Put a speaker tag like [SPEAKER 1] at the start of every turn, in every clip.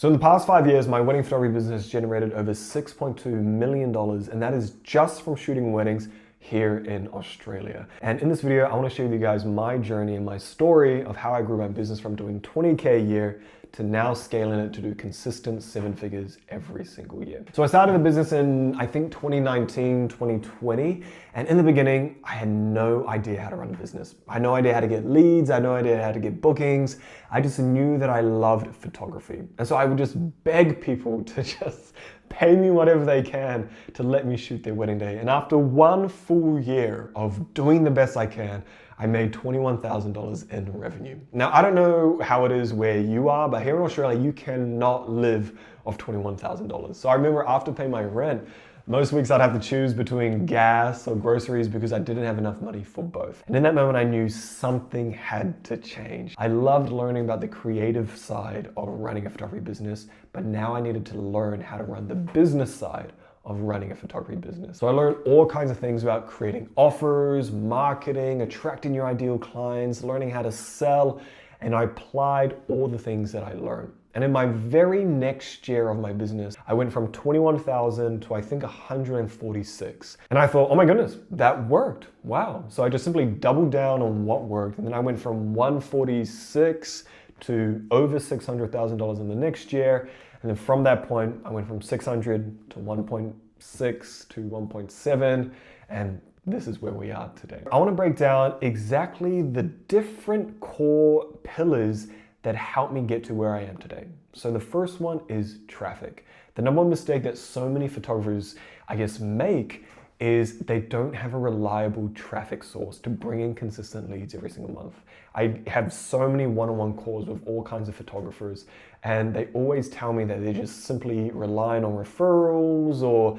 [SPEAKER 1] So in the past 5 years, my wedding photography business has generated over $6.2 million, and that is just from shooting weddings here in Australia. And in this video, I want to share with you guys my journey and my story of how I grew my business from doing 20K a year to now scaling it to do consistent 7 figures every single year. So I started the business in, I think, 2019, 2020. And in the beginning, I had no idea how to run a business. I had no idea how to get leads. I had no idea how to get bookings. I just knew that I loved photography. And so I would just beg people to just pay me whatever they can to let me shoot their wedding day. And after 1 full year of doing the best I can, I made $21,000 in revenue. Now, I don't know how it is where you are, but here in Australia, you cannot live off $21,000. So I remember after paying my rent, most weeks I'd have to choose between gas or groceries because I didn't have enough money for both. And in that moment, I knew something had to change. I loved learning about the creative side of running a photography business, but now I needed to learn how to run the business side of running a photography business. So I learned all kinds of things about creating offers, marketing, attracting your ideal clients, learning how to sell, and I applied all the things that I learned. And in my very next year of my business, I went from 21,000 to I think 146. And I thought, oh my goodness, that worked. Wow. So I just simply doubled down on what worked. And then I went from 146 to over $600,000 in the next year. And then from that point, I went from 600 to 1.6 to 1.7. And this is where we are today. I want to break down exactly the different core pillars that helped me get to where I am today. So the first one is traffic. The number one mistake that so many photographers, I guess, make is they don't have a reliable traffic source to bring in consistent leads every single month. I have so many one-on-one calls with all kinds of photographers, and they always tell me that they're just simply relying on referrals or,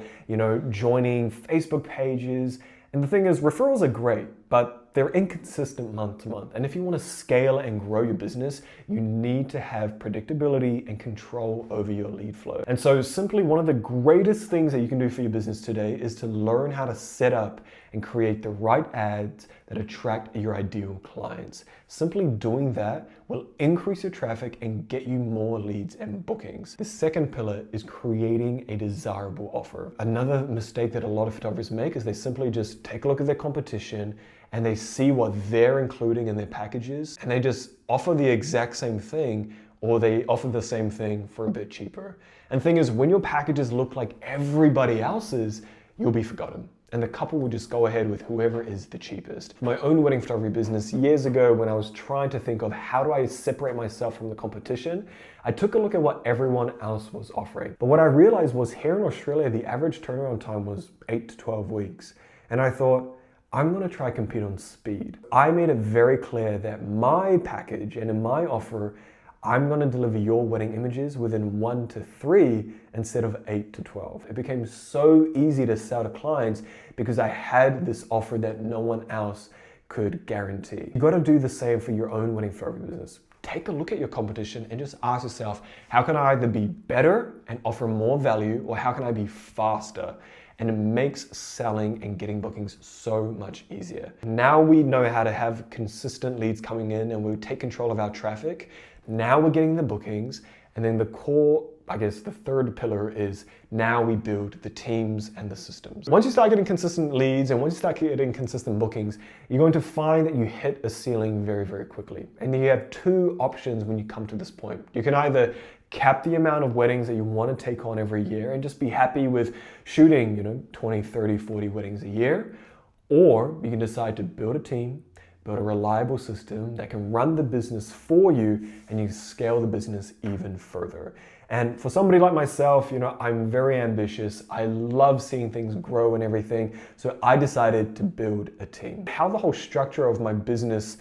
[SPEAKER 1] joining Facebook pages. And the thing is, referrals are great, but they're inconsistent month to month. And if you want to scale and grow your business, you need to have predictability and control over your lead flow. And so simply one of the greatest things that you can do for your business today is to learn how to set up and create the right ads that attract your ideal clients. Simply doing that will increase your traffic and get you more leads and bookings. The second pillar is creating a desirable offer. Another mistake that a lot of photographers make is they simply just take a look at their competition and they see what they're including in their packages and they just offer the exact same thing, or they offer the same thing for a bit cheaper. And the thing is, when your packages look like everybody else's, you'll be forgotten. And the couple will just go ahead with whoever is the cheapest. For my own wedding photography business years ago, when I was trying to think of how do I separate myself from the competition, I took a look at what everyone else was offering. But what I realized was here in Australia, the average turnaround time was 8 to 12 weeks. And I thought, I'm gonna try to compete on speed. I made it very clear that my package and in my offer, I'm gonna deliver your wedding images within 1 to 3 instead of 8 to 12. It became so easy to sell to clients because I had this offer that no one else could guarantee. You gotta do the same for your own wedding photography business. Take a look at your competition and just ask yourself, how can I either be better and offer more value, or how can I be faster? And it makes selling and getting bookings so much easier. Now we know how to have consistent leads coming in and we take control of our traffic. Now we're getting the bookings. And then the core, I guess the third pillar is now we build the teams and the systems. Once you start getting consistent leads and once you start getting consistent bookings, you're going to find that you hit a ceiling very, very quickly. And then you have 2 options when you come to this point. You can either cap the amount of weddings that you want to take on every year and just be happy with shooting, 20, 30, 40 weddings a year. Or you can decide to build a team, build a reliable system that can run the business for you, and you scale the business even further. And for somebody like myself, I'm very ambitious. I love seeing things grow and everything. So I decided to build a team. How the whole structure of my business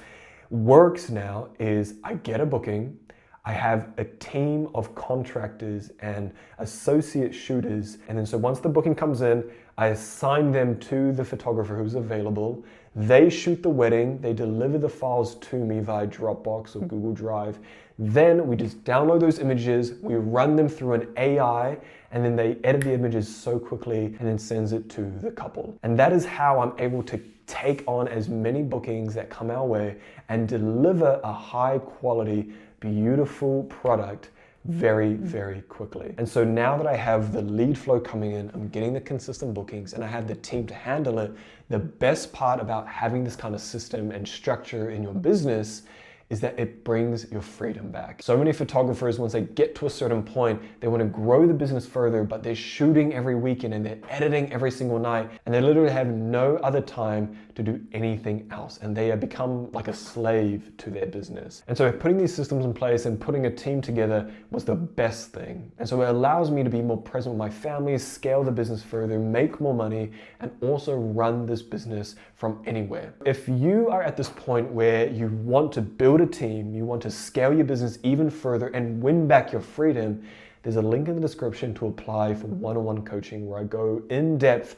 [SPEAKER 1] works now is I get a booking, I have a team of contractors and associate shooters. And then so once the booking comes in, I assign them to the photographer who's available. They shoot the wedding, they deliver the files to me via Dropbox or Google Drive. Then we just download those images, we run them through an AI, and then they edit the images so quickly and then sends it to the couple. And that is how I'm able to take on as many bookings that come our way and deliver a high quality, beautiful product very, very quickly. And so now that I have the lead flow coming in, I'm getting the consistent bookings, and I have the team to handle it, the best part about having this kind of system and structure in your business is that it brings your freedom back. So many photographers, once they get to a certain point, they want to grow the business further, but they're shooting every weekend and they're editing every single night, and they literally have no other time to do anything else, and they have become like a slave to their business. And so putting these systems in place and putting a team together was the best thing. And so it allows me to be more present with my family, scale the business further, make more money, and also run this business from anywhere. If you are at this point where you want to build a team, you want to scale your business even further and win back your freedom, there's a link in the description to apply for one-on-one coaching where I go in depth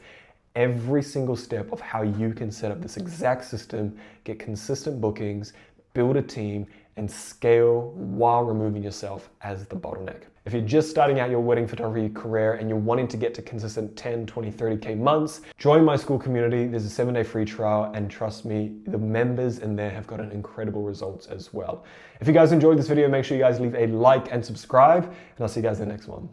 [SPEAKER 1] every single step of how you can set up this exact system, get consistent bookings, build a team, and scale while removing yourself as the bottleneck. If you're just starting out your wedding photography career and you're wanting to get to consistent 10, 20, 30K months, join my school community. There's a 7-day free trial, and trust me, the members in there have gotten incredible results as well. If you guys enjoyed this video, make sure you guys leave a like and subscribe, and I'll see you guys in the next one.